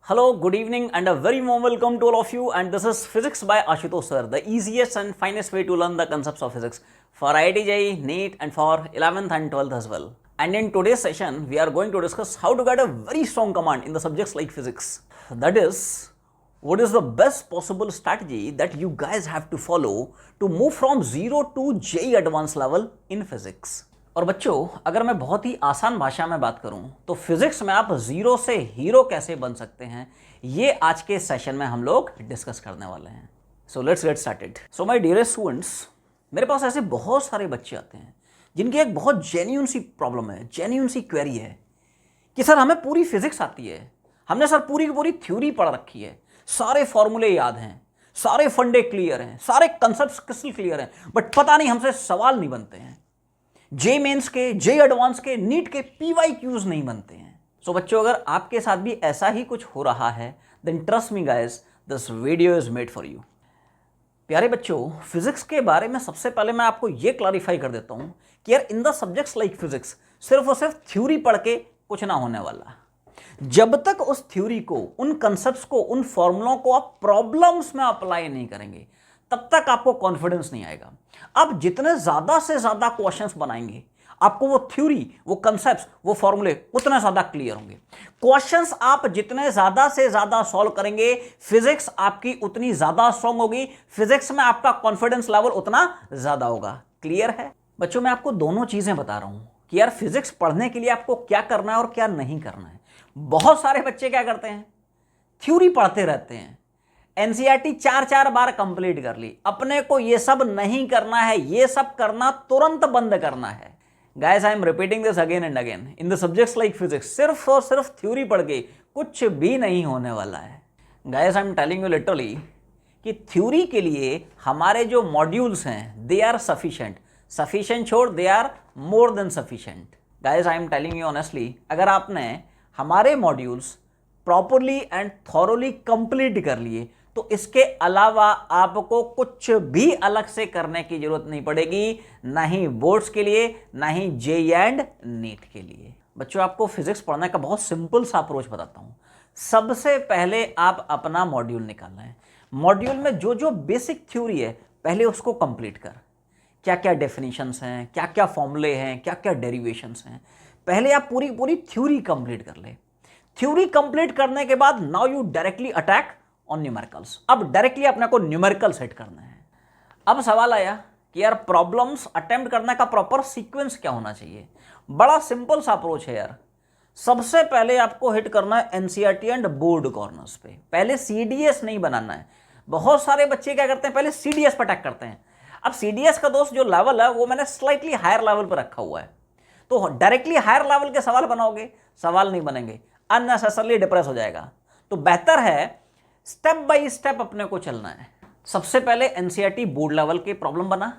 Hello, good evening, and a very warm welcome to all of you. And this is Physics by Ashutosh sir, the easiest and finest way to learn the concepts of physics for IIT JEE, NEET, and for 11th and 12th as well. And in today's session, we are going to discuss how to get a very strong command in the subjects like physics. That is, what is the best possible strategy that you guys have to follow to move from 0 to JEE advanced level in physics. और बच्चों, अगर मैं बहुत ही आसान भाषा में बात करूं तो फिजिक्स में आप जीरो से हीरो कैसे बन सकते हैं, ये आज के सेशन में हम लोग डिस्कस करने वाले हैं. So let's get started. So my dearest students, मेरे पास ऐसे बहुत सारे बच्चे आते हैं जिनकी एक बहुत जेन्युइन सी प्रॉब्लम है, जेन्युइन सी क्वेरी है कि सर हमें पूरी फिजिक्स आती है, हमने सर पूरी की पूरी थ्योरी पढ़ रखी है, सारे फॉर्मूले याद हैं, सारे फंडे क्लियर हैं, सारे कंसेप्ट क्रिस्टल क्लियर हैं, बट पता नहीं हमसे सवाल नहीं बनते हैं. जे मेंस के, जे एडवांस के, नीट के PYQs नहीं बनते हैं. सो बच्चों, अगर आपके साथ भी ऐसा ही कुछ हो रहा है, then trust me guys, this video is made for you. प्यारे बच्चों, फिजिक्स के बारे में सबसे पहले मैं आपको ये क्लैरिफाई कर देता हूं कि यार in the subjects like physics सिर्फ और सिर्फ थ्योरी पढ़ के कुछ ना होने वाला. जब तक उस थ्योरी को, उन कंसेप्ट्स को, उन फॉर्मूलों को आप प्रॉब्लम्स में अप्लाई नहीं करेंगे, तब तक आपको कॉन्फिडेंस नहीं आएगा. आप जितने ज्यादा से ज्यादा क्वेश्चंस बनाएंगे, आपको वो थ्योरी, वो कंसेप्ट्स, वो फॉर्मूले उतने ज्यादा क्लियर होंगे. क्वेश्चंस आप जितने ज्यादा से ज्यादा सॉल्व करेंगे, फिजिक्स आपकी उतनी ज्यादा स्ट्रांग होगी, फिजिक्स में आपका कॉन्फिडेंस लेवल उतना ज्यादा होगा. क्लियर है बच्चों? मैं आपको दोनों चीजें बता रहा हूं कि यार फिजिक्स पढ़ने के लिए आपको क्या करना है और क्या नहीं करना है. बहुत सारे बच्चे क्या करते हैं, थ्योरी पढ़ते रहते हैं, एनसीईआरटी 4-4 बार कंप्लीट कर ली, अपने को ये सब नहीं करना है, ये सब करना तुरंत बंद करना है. Guys, I am repeating this again and again. In the subjects like physics सिर्फ और सिर्फ थ्योरी पढ़ के कुछ भी नहीं होने वाला है. Guys, I am telling you literally कि थ्योरी के लिए हमारे जो मॉड्यूल्स हैं, दे आर सफिशिएंट. सफिशिएंट छोड़, they are more than sufficient. Guys, I am telling you honestly, अगर आपने हमारे modules properly and thoroughly complete कर लिए तो इसके अलावा आपको कुछ भी अलग से करने की जरूरत नहीं पड़ेगी, ना ही बोर्ड्स के लिए, ना ही जेईई एंड नीट के लिए. बच्चों, आपको फिजिक्स पढ़ने का बहुत सिंपल सा अप्रोच बताता हूं. सबसे पहले आप अपना मॉड्यूल निकालना है. मॉड्यूल में जो जो बेसिक थ्योरी है, पहले उसको कंप्लीट कर. क्या क्या डेफिनेशंस हैं, क्या क्या फॉर्मूले हैं, क्या क्या डेरिवेशंस हैं, पहले आप पूरी पूरी थ्योरी कंप्लीट कर ले. थ्योरी कंप्लीट करने के बाद now you directly attack on numericals. अब डायरेक्टली अपने को न्यूमेरिकल सेट करना है. अब सवाल आया कि यार प्रॉब्लम्स अटेम्प्ट करने का प्रॉपर सीक्वेंस क्या होना चाहिए. बड़ा सिंपल सा अप्रोच है यार. सबसे पहले आपको हिट करना है एनसीईआरटी एंड बोर्ड कॉर्नर्स पे. पहले सीडीएस नहीं बनाना है. बहुत सारे बच्चे क्या करते हैं, पहले सीडीएस पर अटैक करते हैं. अब सीडीएस का दोस्त जो लेवल है वो मैंने स्लाइटली हायर लेवल पर रखा हुआ है, तो डायरेक्टली हायर लेवल के सवाल बनाओगे, सवाल नहीं बनेंगे, अननेसेसरली डिप्रेस हो जाएगा. तो बेहतर है स्टेप बाय स्टेप अपने को चलना है. सबसे पहले एनसीईआरटी बोर्ड लेवल के प्रॉब्लम बना,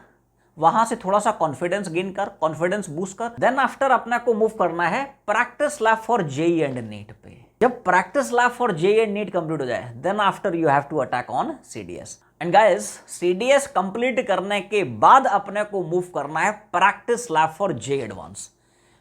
वहां से थोड़ा सा कॉन्फिडेंस गेन कर, कॉन्फिडेंस बूस्ट कर. देन आफ्टर अपने को मूव करना है practice lab for JEE and NEET पे. जब practice lab for JEE and NEET complete हो जाए, then after you have to attack on CDS. And guys, CDS complete करने के बाद अपने को मूव करना है practice lab for JEE advance,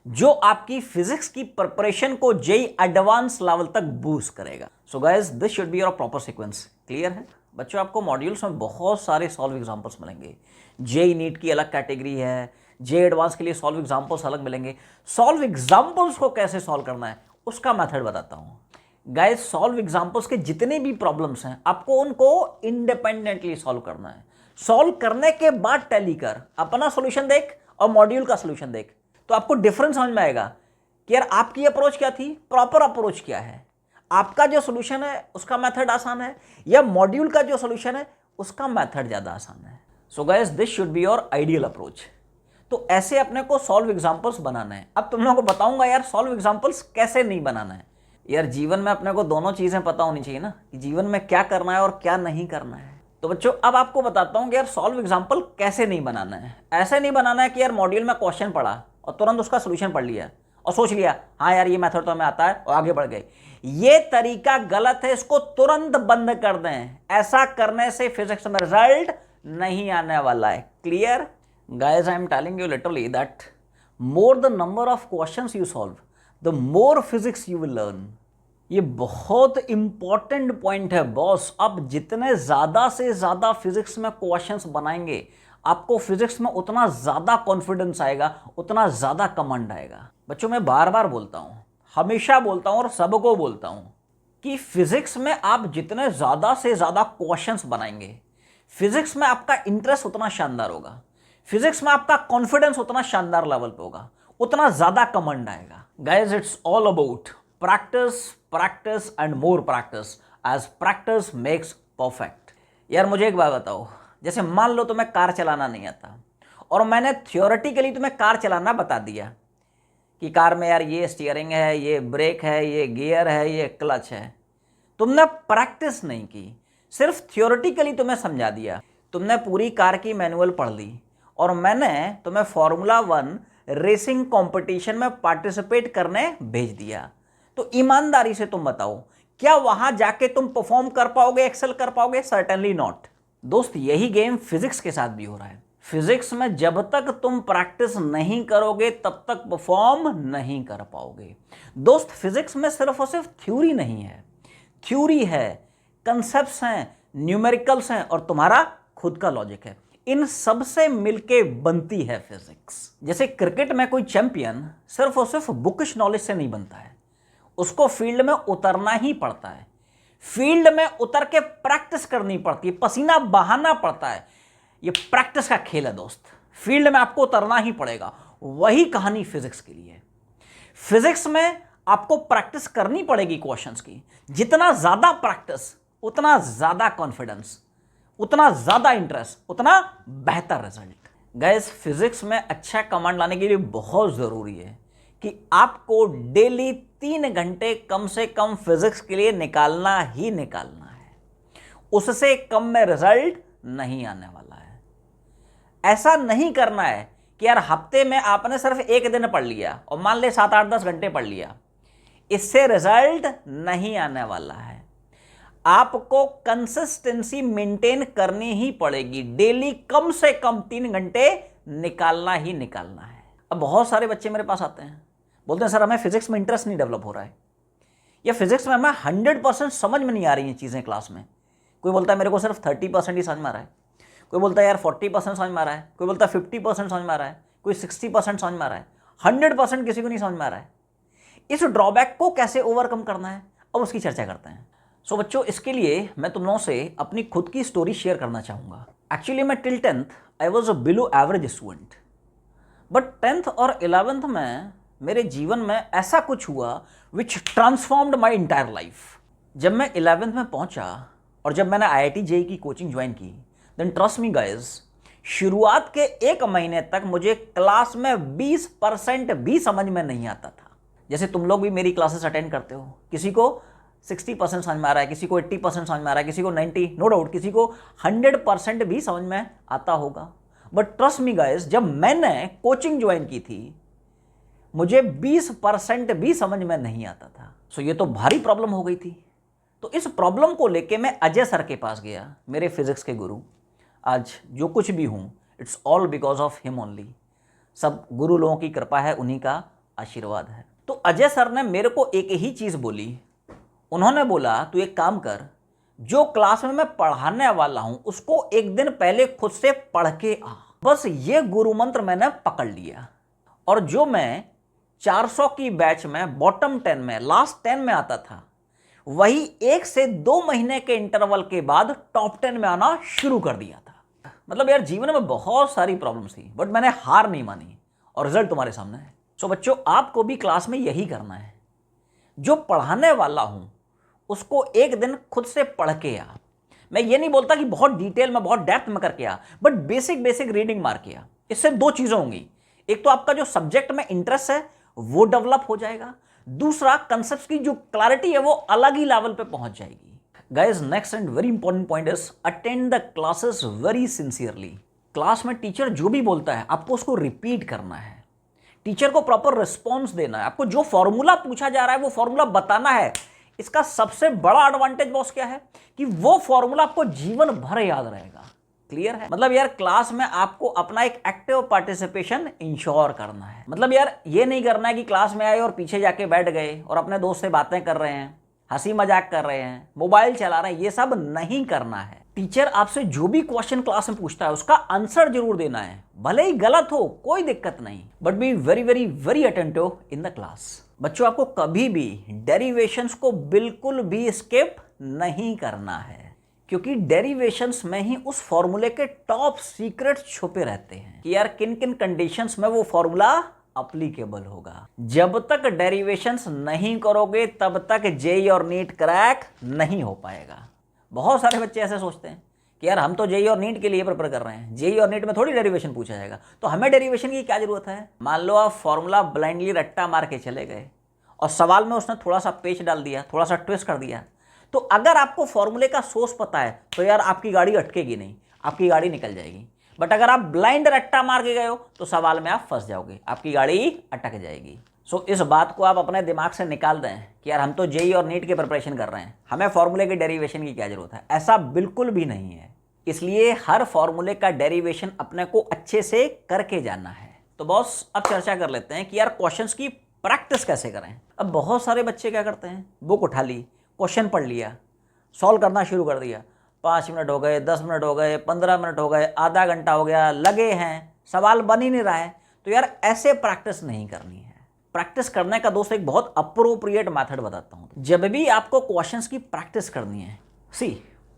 जो आपकी फिजिक्स की प्रिपरेशन को जेईई एडवांस लेवल तक बूस्ट करेगा. So guys, this should be your proper sequence. Clear है बच्चों? आपको मॉड्यूल्स में बहुत सारे सॉल्व एग्जांपल्स मिलेंगे. जेईई नीट की अलग कैटेगरी है, जेईई एडवांस के लिए सॉल्व एग्जांपल्स अलग मिलेंगे. सॉल्व एग्जांपल्स को कैसे सॉल्व करना है उसका मेथड बताता हूं. गाइस, सॉल्व एग्जांपल्स के जितने भी प्रॉब्लम्स हैं, आपको उनको इंडिपेंडेंटली सॉल्व करना है. सॉल्व करने के बाद टैली कर, अपना सोल्यूशन देख और मॉड्यूल का सोल्यूशन देख, तो आपको डिफरेंस समझ में आएगा कि यार आपकी अप्रोच क्या थी, प्रॉपर अप्रोच क्या है. आपका जो सोल्यूशन है उसका मेथड आसान है, या मॉड्यूल का जो सोल्यूशन है उसका मेथड ज्यादा आसान है. So guys, this should be your ideal approach. तो ऐसे अपने को सॉल्व एग्जांपल्स बनाना है. अब तुम लोगों को बताऊंगा यार सॉल्व एग्जांपल्स कैसे नहीं बनाना है. यार जीवन में अपने को दोनों चीजें पता होनी चाहिए ना, कि जीवन में क्या करना है और क्या नहीं करना है. तो बच्चों, अब आपको बताता हूं कि यार सॉल्व एग्जांपल कैसे नहीं बनाना है. ऐसे नहीं बनाना है कि यार मॉड्यूल में क्वेश्चन पढ़ा और तुरंत उसका सोल्यूशन पढ़ लिया और सोच लिया हाँ यार ये मेथड तो हमें आता है और आगे बढ़ गए. ये तरीका गलत है, इसको तुरंत बंद कर दें. ऐसा करने से फिजिक्स में रिजल्ट नहीं आने वाला है. Clear? Guys, I am telling you literally that more the number of questions you solve, the more physics you will learn. ये बहुत इंपॉर्टेंट पॉइंट है बॉस। आप जितने ज़्यादा से ज़्यादा फिजिक्स में क्वेश्चंस बनाएंगे, आपको फिजिक्स में उतना ज़्यादा कॉन्फिडेंस आएगा, उतना ज़्यादा कमांड आएगा। बच्चों मैं बार बार बोलता हूँ, हमेशा बोलता हूँ और सबको बोलता हूँ कि फिजिक्स में आप जितने ज़्यादा से ज़्यादा क्वेश्चंस बनाएंगे, फिजिक्स में आपका इंटरेस्ट उतना शानदार होगा, फिजिक्स में आपका कॉन्फिडेंस उतना शानदार लेवल पे होगा, उतना ज़्यादा कमांड आएगा। Guys it's all about practice, practice and more practice, as practice makes perfect. यार मुझे एक बात बताओ, जैसे मान लो तुम्हें कार चलाना नहीं आता और मैंने थियोरेटिकली तुम्हें कार चलाना बता दिया कि कार में यार ये स्टीयरिंग है, ये ब्रेक है, ये गियर है, ये क्लच है। तुमने प्रैक्टिस नहीं की, सिर्फ थियोरेटिकली तुम्हें समझा दिया। तुमने पूरी कार की मैनुअल पढ़ ली और मैंने तुम्हें फॉर्मूला 1 रेसिंग कंपटीशन में पार्टिसिपेट करने भेज दिया। तो ईमानदारी से तुम बताओ, क्या वहां जाके तुम परफॉर्म कर पाओगे, एक्सेल कर पाओगे? Certainly not. दोस्त यही गेम फिजिक्स के साथ भी हो रहा है। फिजिक्स में जब तक तुम प्रैक्टिस नहीं करोगे तब तक परफॉर्म नहीं कर पाओगे। दोस्त फिजिक्स में सिर्फ और सिर्फ थ्योरी नहीं है, थ्योरी है, कंसेप्ट्स हैं, न्यूमेरिकल्स हैं और तुम्हारा खुद का लॉजिक है। इन सब से मिलके बनती है फिजिक्स। जैसे क्रिकेट में कोई चैंपियन सिर्फ और सिर्फ बुकिश नॉलेज से नहीं बनता है, उसको फील्ड में उतरना ही पड़ता है, फील्ड में उतर के प्रैक्टिस करनी पड़ती है, पसीना बहाना पड़ता है। ये प्रैक्टिस का खेल है दोस्त, फील्ड में आपको उतरना ही पड़ेगा। वही कहानी फिजिक्स के लिए। फिजिक्स में आपको प्रैक्टिस करनी पड़ेगी क्वेश्चंस की। जितना ज्यादा प्रैक्टिस उतना ज्यादा कॉन्फिडेंस, उतना ज्यादा इंटरेस्ट, उतना बेहतर रिजल्ट। गाइस फिजिक्स में अच्छा कमांड लाने के लिए बहुत जरूरी है कि आपको डेली 3 घंटे कम से कम फिजिक्स के लिए निकालना ही निकालना है। उससे कम में रिजल्ट नहीं आने वाला है। ऐसा नहीं करना है कि यार हफ्ते में आपने सिर्फ एक दिन पढ़ लिया और मान ले 7-8-10 घंटे पढ़ लिया, इससे रिजल्ट नहीं आने वाला है। आपको कंसिस्टेंसी मेंटेन करनी ही पड़ेगी, डेली कम से कम 3 घंटे निकालना ही निकालना है। अब बहुत सारे बच्चे मेरे पास आते हैं, बोलते हैं सर हमें फिजिक्स में इंटरेस्ट नहीं डेवलप हो रहा है, या फिजिक्स में हमें 100% समझ में नहीं आ रही हैं चीज़ें क्लास में। कोई बोलता है मेरे को सिर्फ 30% ही समझ में आ रहा है, कोई बोलता है यार 40% समझ में आ रहा है, कोई बोलता है 50% समझ में आ रहा है, कोई 60% समझ में आ रहा है, 100% किसी को नहीं समझ में आ रहा है। इस ड्रॉबैक को कैसे ओवरकम करना है, अब उसकी चर्चा करते हैं। सो बच्चों इसके लिए मैं तुम लोगों से अपनी खुद की स्टोरी शेयर करना चाहूँगा। एक्चुअली मैं till 10th I was a below average student, but 10th और 11th में मेरे जीवन में ऐसा कुछ हुआ विच ट्रांसफॉर्म्ड माई इंटायर लाइफ। जब मैं 11th में पहुंचा और जब मैंने IIT JEE की कोचिंग ज्वाइन की, देन ट्रस्ट मी गाइज, शुरुआत के 1 महीने तक मुझे क्लास में 20% भी समझ में नहीं आता था। जैसे तुम लोग भी मेरी क्लासेस अटेंड करते हो, किसी को 60% समझ में आ रहा है, किसी को 80% समझ में आ रहा है, किसी को 90, नो डाउट किसी को 100% भी समझ में आता होगा। बट ट्रस्ट मी गाइज, जब मैंने कोचिंग ज्वाइन की थी मुझे 20% भी समझ में नहीं आता था। सो ये तो भारी प्रॉब्लम हो गई थी। तो इस प्रॉब्लम को लेके मैं अजय सर के पास गया, मेरे फिजिक्स के गुरु। आज जो कुछ भी हूँ it's all because of him only. सब गुरु लोगों की कृपा है, उन्हीं का आशीर्वाद है। तो अजय सर ने मेरे को एक ही चीज़ बोली, उन्होंने बोला तू एक काम कर, जो क्लास में मैं पढ़ाने वाला हूँ उसको एक दिन पहले खुद से पढ़ के आ। बस ये गुरु मंत्र मैंने पकड़ लिया और जो मैं 400 की बैच में बॉटम 10 में, लास्ट 10 में आता था, वही 1 से 2 महीने के इंटरवल के बाद टॉप 10 में आना शुरू कर दिया था। मतलब यार जीवन में बहुत सारी प्रॉब्लम्स थी बट मैंने हार नहीं मानी और रिजल्ट तुम्हारे सामने है। सो बच्चों आपको भी क्लास में यही करना है, जो पढ़ाने वाला हूं उसको एक दिन खुद से पढ़ के आ। मैं ये नहीं बोलता कि बहुत डिटेल में, बहुत डेप्थ में करके आ, बट बेसिक रीडिंग मार के आ। इससे 2 चीजें होंगी, एक तो आपका जो सब्जेक्ट में इंटरेस्ट है वो डेवलप हो जाएगा, दूसरा कंसेप्ट की जो क्लैरिटी है वो अलग ही लेवल पे पहुंच जाएगी। Guys next and very important point is attend the classes very sincerely. Class में टीचर जो भी बोलता है आपको उसको रिपीट करना है, टीचर को प्रॉपर रिस्पॉन्स देना है, आपको जो फॉर्मूला पूछा जा रहा है वो फॉर्मूला बताना है। इसका सबसे बड़ा एडवांटेज बॉस क्या है कि वो फॉर्मूला आपको जीवन भर याद रहेगा। क्लियर है? मतलब यार क्लास में आपको अपना एक एक्टिव पार्टिसिपेशन इंश्योर करना है। मतलब यार ये नहीं करना है कि क्लास में आए और पीछे जाके बैठ गए और अपने दोस्त से बातें कर रहे हैं हंसी मजाक कर रहे हैं, मोबाइल चला रहे हैं, ये सब नहीं करना है। टीचर आपसे जो भी क्वेश्चन क्लास में पूछता है उसका आंसर जरूर देना है, भले ही गलत हो कोई दिक्कत नहीं, but be very very very attentive in the class. बच्चों आपको कभी भी डेरिवेशंस को बिल्कुल भी स्किप नहीं करना है, क्योंकि डेरिवेशंस में ही उस फॉर्मूले के टॉप सीक्रेट छुपे रहते हैं कि यार किन किन कंडीशंस में वो फॉर्मूला अप्लीकेबल होगा। जब तक डेरिवेशंस नहीं करोगे तब तक जेई और नीट क्रैक नहीं हो पाएगा। बहुत सारे बच्चे ऐसे सोचते हैं कि यार हम तो जेई और नीट के लिए प्रिपेयर कर रहे हैं, जेई और नीट में थोड़ी डेरिवेशन पूछा जाएगा, तो हमें डेरिवेशन की क्या जरूरत है। मान लो आप फॉर्मूला ब्लाइंडली रट्टा मार के चले गए और सवाल में उसने थोड़ा सा पेच डाल दिया, थोड़ा सा ट्विस्ट कर दिया, तो अगर आपको फॉर्मूले का सोर्स पता है तो यार आपकी गाड़ी अटकेगी नहीं, आपकी गाड़ी निकल जाएगी। बट अगर आप ब्लाइंड रट्टा मार के गए हो तो सवाल में आप फंस जाओगे, आपकी गाड़ी अटक जाएगी। सो इस बात को आप अपने दिमाग से निकाल दें कि यार हम तो जेई और नीट की प्रिपरेशन कर रहे हैं, हमें फॉर्मूले की डेरिवेशन की क्या जरूरत है। ऐसा बिल्कुल भी नहीं है। इसलिए हर फॉर्मूले का डेरिवेशन अपने को अच्छे से करके जाना है। तो बॉस अब चर्चा कर लेते हैं कि यार क्वेश्चंस की प्रैक्टिस कैसे करें। अब बहुत सारे बच्चे क्या करते हैं, बुक उठा ली, क्वेश्चन पढ़ लिया, सॉल्व करना शुरू कर दिया, 5 मिनट हो गए, 10 मिनट हो गए, 15 मिनट हो गए, आधा घंटा हो गया, लगे हैं, सवाल बन ही नहीं रहा है। तो यार ऐसे प्रैक्टिस नहीं करनी है। प्रैक्टिस करने का दोस्त एक बहुत अप्रोप्रिएट मेथड बताता हूँ। जब भी आपको क्वेश्चंस की प्रैक्टिस करनी है, see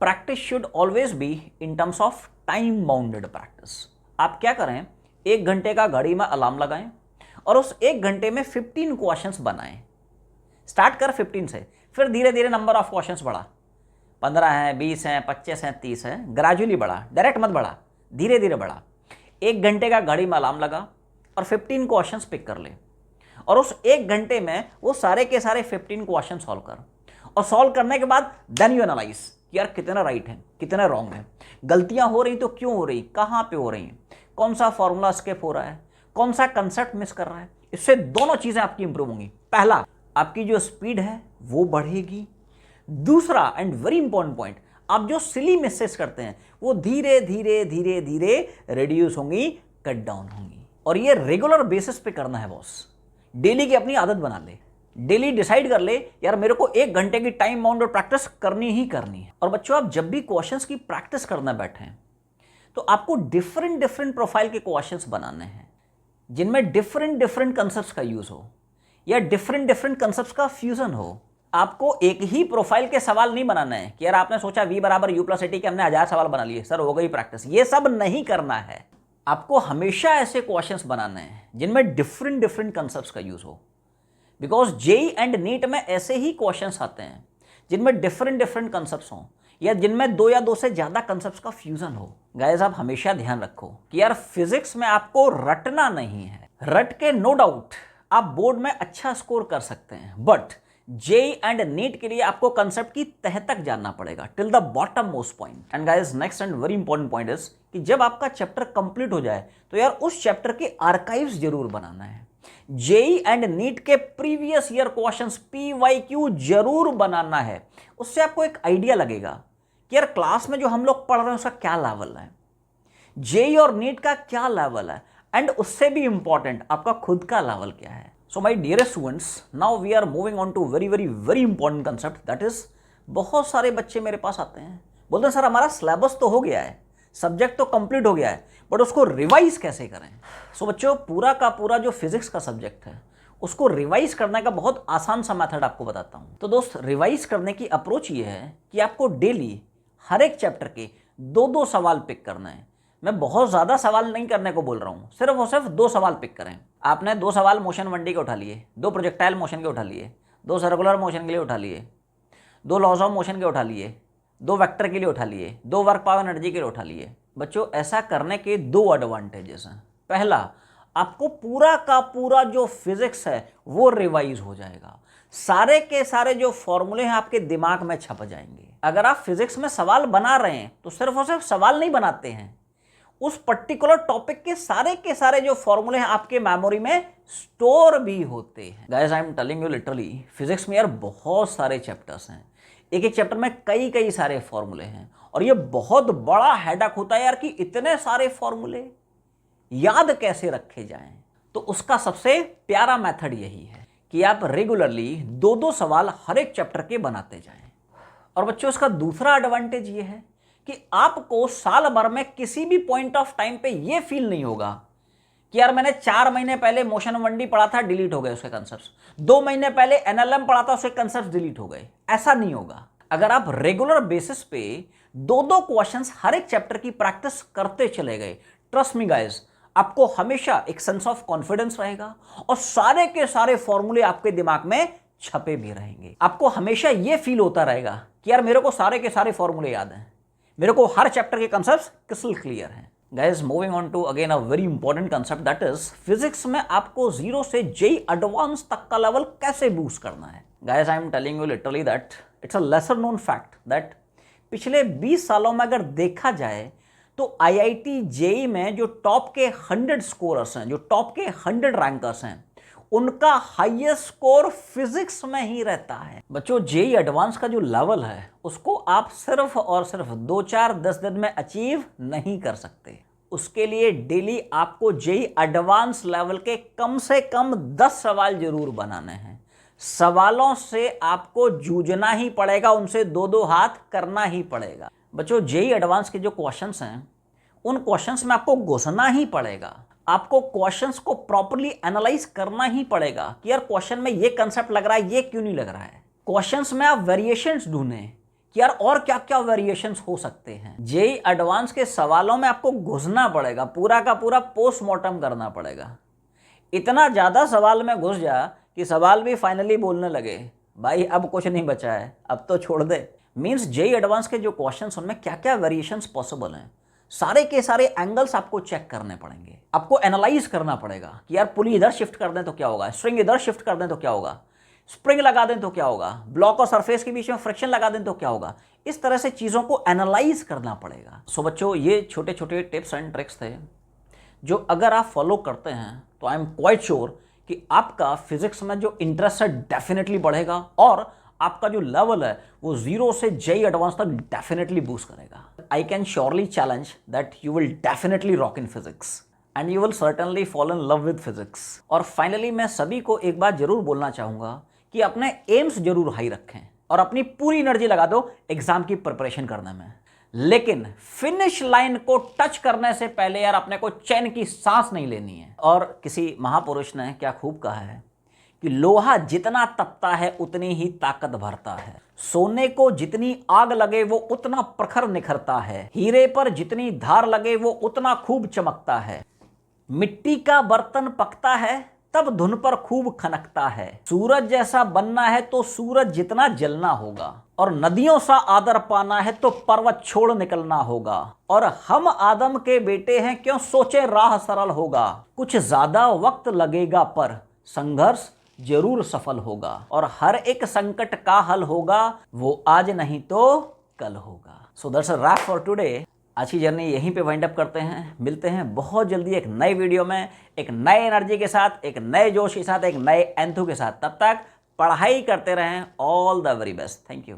practice should always be in terms of time bounded practice. आप क्या करें, 1 घंटे का घड़ी में अलार्म लगाएं और उस 1 घंटे में 15 क्वेश्चंस बनाएं। स्टार्ट कर 15 से, फिर धीरे धीरे नंबर ऑफ क्वेश्चंस बढ़ा, 15 हैं, 20 हैं, 25 हैं, 30 हैं, ग्रेजुअली बढ़ा, डायरेक्ट मत बढ़ा, धीरे धीरे बढ़ा। 1 घंटे का घड़ी में अलार्म लगा और 15 क्वेश्चंस पिक कर ले और उस 1 घंटे में वो सारे के सारे 15 क्वेश्चन सॉल्व कर। और सॉल्व करने के बाद देन यू एनालाइज कि यार कितना राइट है, कितना रॉन्ग है, गलतियां हो रही तो क्यों हो रही, कहाँ पे हो रही हैं, कौन सा फॉर्मूला स्किप हो रहा है, कौन सा कंसेप्ट मिस कर रहा है। इससे दोनों चीजें आपकी इंप्रूव होंगी। पहला, आपकी जो स्पीड है वो बढ़ेगी। दूसरा एंड वेरी इंपॉर्टेंट पॉइंट, आप जो सिली मिस्टेक्स करते हैं वो धीरे धीरे धीरे धीरे रिड्यूस होंगी, कट डाउन होंगी। और ये रेगुलर बेसिस पे करना है बॉस। डेली की अपनी आदत बना ले, डेली डिसाइड कर ले यार मेरे को 1 घंटे की टाइम बाउंड और प्रैक्टिस करनी ही करनी है। और बच्चों आप जब भी क्वेश्चंस की प्रैक्टिस करना बैठे तो आपको डिफरेंट डिफरेंट प्रोफाइल के क्वेश्चंस बनाने हैं, जिनमें डिफरेंट डिफरेंट कंसेप्ट्स का यूज हो या डिफरेंट डिफरेंट कंसेप्ट्स का फ्यूजन हो। आपको एक ही प्रोफाइल के सवाल नहीं बनाना है कि यार आपने सोचा v बराबर u प्लस एटी के हमने 1000 सवाल बना लिए, सर हो गई प्रैक्टिस। ये सब नहीं करना है। आपको हमेशा ऐसे क्वेश्चंस बनाने हैं जिनमें डिफरेंट डिफरेंट कंसेप्ट्स का यूज हो, बिकॉज जेई एंड नीट में ऐसे ही क्वेश्चंस आते हैं जिनमें डिफरेंट डिफरेंट कंसेप्ट्स हों या जिनमें 2 या 2 से ज्यादा कंसेप्ट्स का फ्यूजन हो। गाइस आप हमेशा ध्यान रखो कि यार फिजिक्स में आपको रटना नहीं है। रट के नो डाउट आप बोर्ड में अच्छा स्कोर कर सकते हैं, बट जेई एंड नीट के लिए आपको कंसेप्ट की तह तक जानना पड़ेगा, till the bottom most point. And guys next and very important point is कि जब आपका चैप्टर कंप्लीट हो जाए तो यार उस चैप्टर के आर्काइव्स जरूर बनाना है। जेई एंड नीट के प्रीवियस ईयर क्वेश्चंस PYQ जरूर बनाना है। उससे आपको एक आइडिया लगेगा कि यार क्लास में जो हम लोग पढ़ रहे हैं उसका क्या लेवल है, जेई और नीट का क्या लेवल है, एंड उससे भी इंपॉर्टेंट आपका खुद का लेवल क्या है। So my dearest students, now we are moving on to very very very important concept, that is बहुत सारे बच्चे मेरे पास आते हैं, बोलते हैं सर हमारा सिलेबस तो हो गया है, सब्जेक्ट तो कंप्लीट हो गया है, बट उसको रिवाइज कैसे करें। सो बच्चों पूरा का पूरा जो फिजिक्स का सब्जेक्ट है उसको रिवाइज करने का बहुत आसान सा मेथड आपको बताता हूँ। तो दोस्त रिवाइज करने की अप्रोच ये है कि आपको डेली हर एक चैप्टर के 2-2 सवाल पिक करना है। मैं बहुत ज़्यादा सवाल नहीं करने को बोल रहा हूँ, सिर्फ और सिर्फ 2 सवाल पिक करें। आपने 2 सवाल मोशन 1D के उठा लिए, 2 प्रोजेक्टाइल मोशन के उठा लिए, 2 सर्कुलर मोशन के लिए उठा लिए, 2 लॉज ऑफ मोशन के उठा लिए, 2 वेक्टर के लिए उठा लिए, 2 वर्क पावर एनर्जी के लिए उठा लिए। बच्चों ऐसा करने के 2 एडवांटेजेस हैं। पहला, आपको पूरा का पूरा जो फिजिक्स है वो रिवाइज हो जाएगा, सारे के सारे जो फॉर्मूले हैं आपके दिमाग में छप जाएंगे। अगर आप फिजिक्स में सवाल बना रहे हैं तो सिर्फ और सिर्फ सवाल नहीं बनाते हैं, उस पर्टिकुलर टॉपिक के सारे जो फॉर्मूले हैं आपके मेमोरी में स्टोर भी होते हैं। Guys I am telling you literally, physics में यार बहुत सारे चैप्टर्स हैं, एक एक चैप्टर में कई कई सारे फॉर्मूले हैं और ये बहुत बड़ा हेडेक होता है यार कि इतने सारे फॉर्मूले याद कैसे रखे जाएं। तो उसका सबसे प्यारा मेथड यही है कि आप रेगुलरली 2-2 सवाल हर एक चैप्टर के बनाते जाएं। और बच्चों, इसका दूसरा एडवांटेज ये है कि आपको साल भर में किसी भी पॉइंट ऑफ टाइम पे ये फील नहीं होगा कि यार मैंने 4 महीने पहले मोशन 1D पढ़ा था, डिलीट हो गए उसके कंसेप्ट्स, 2 महीने पहले NLM पढ़ा था, उसके कंसेप्ट्स डिलीट हो गए। ऐसा नहीं होगा। अगर आप रेगुलर बेसिस पे 2-2 क्वेश्चंस हर एक चैप्टर की प्रैक्टिस करते चले गए, ट्रस्ट मी गाइस, आपको हमेशा एक सेंस ऑफ कॉन्फिडेंस रहेगा और सारे के सारे फॉर्मूले आपके दिमाग में छपे भी रहेंगे। आपको हमेशा यह फील होता रहेगा कि यार मेरे को सारे के सारे फॉर्मूले याद हैं, मेरे को हर चैप्टर के कंसेप्ट्स क्रिस्टल क्लियर हैं। Guys, moving on to again a very important concept, that is physics में आपको 0 से JEE एडवांस तक का लेवल कैसे बूस्ट करना है। Guys, I am telling you literally that it's a lesser known fact that पिछले 20 सालों में अगर देखा जाए तो IIT JEE में जो टॉप के 100 स्कोरर्स हैं, जो टॉप के 100 रैंकर्स हैं, उनका हाईएस्ट स्कोर फिजिक्स में ही रहता है। बच्चों, JEE एडवांस का जो लेवल है उसको आप सिर्फ और सिर्फ 2-4-10 दिन में अचीव नहीं कर सकते। उसके लिए डेली आपको JEE एडवांस लेवल के कम से कम 10 सवाल जरूर बनाने हैं। सवालों से आपको जूझना ही पड़ेगा, उनसे 2-2 हाथ करना ही पड़ेगा। बच्चों, JEE एडवांस के जो क्वेश्चंस हैं उन क्वेश्चंस में आपको घुसना ही पड़ेगा। आपको क्वेश्चंस को प्रॉपर्ली एनालाइज करना ही पड़ेगा कि यार क्वेश्चन में ये कंसेप्ट लग रहा है, ये क्यों नहीं लग रहा है। क्वेश्चंस में आप वेरिएशंस ढूंढें कि यार और क्या क्या वेरिएशंस हो सकते हैं। JEE एडवांस के सवालों में आपको घुसना पड़ेगा, पूरा का पूरा पोस्टमार्टम करना पड़ेगा। इतना ज़्यादा सवाल में घुस जा कि सवाल भी फाइनली बोलने लगे, भाई अब कुछ नहीं बचा है, अब तो छोड़ दे। मीन्स JEE एडवांस के जो क्वेश्चंस उनमें क्या क्या वेरिएशंस पॉसिबल हैं, सारे के सारे एंगल्स आपको चेक करने पड़ेंगे। आपको एनालाइज करना पड़ेगा कि यार पुली इधर शिफ्ट कर दें तो क्या होगा, स्ट्रिंग इधर शिफ्ट कर दें तो क्या होगा, स्प्रिंग लगा दें तो क्या होगा, ब्लॉक और सरफेस के बीच में फ्रिक्शन लगा दें तो क्या होगा। इस तरह से चीज़ों को एनालाइज करना पड़ेगा। सो बच्चों, ये छोटे छोटे टिप्स एंड ट्रिक्स थे जो अगर आप फॉलो करते हैं तो आई एम क्वाइट श्योर कि आपका फिजिक्स में जो इंटरेस्ट है डेफिनेटली बढ़ेगा और आपका जो लेवल है वो 0 से JEE एडवांस तक डेफिनेटली बूस्ट करेगा। I can surely challenge that you will definitely rock in physics and you will certainly fall in love with physics. और फाइनली मैं सभी को एक बात जरूर बोलना चाहूँगा कि अपने एम्स जरूर हाई रखें और अपनी पूरी एनर्जी लगा दो एग्जाम की प्रिपरेशन करने में, लेकिन फिनिश लाइन को टच करने से पहले यार अपने को चैन की सांस नहीं लेनी है। और किसी महापुरुष ने क्या खूब कहा है कि लोहा जितना तपता है उतनी ही ताकत भरता है, सोने को जितनी आग लगे वो उतना प्रखर निखरता है, हीरे पर जितनी धार लगे वो उतना खूब चमकता है, मिट्टी का बर्तन पकता है तब धुन पर खूब खनकता है, सूरज जैसा बनना है तो सूरज जितना जलना होगा, और नदियों सा आदर पाना है तो पर्वत छोड़ निकलना होगा, और हम आदम के बेटे हैं क्यों सोचे राह सरल होगा, कुछ ज्यादा वक्त लगेगा पर संघर्ष जरूर सफल होगा, और हर एक संकट का हल होगा वो आज नहीं तो कल होगा। So that's a rap for today. आज की जर्नी यहीं पे वाइंड अप करते हैं। मिलते हैं बहुत जल्दी एक नए वीडियो में, एक नए एनर्जी के साथ, एक नए जोश के साथ, एक नए एंथू के साथ। तब तक पढ़ाई करते रहें। All the very best. Thank you.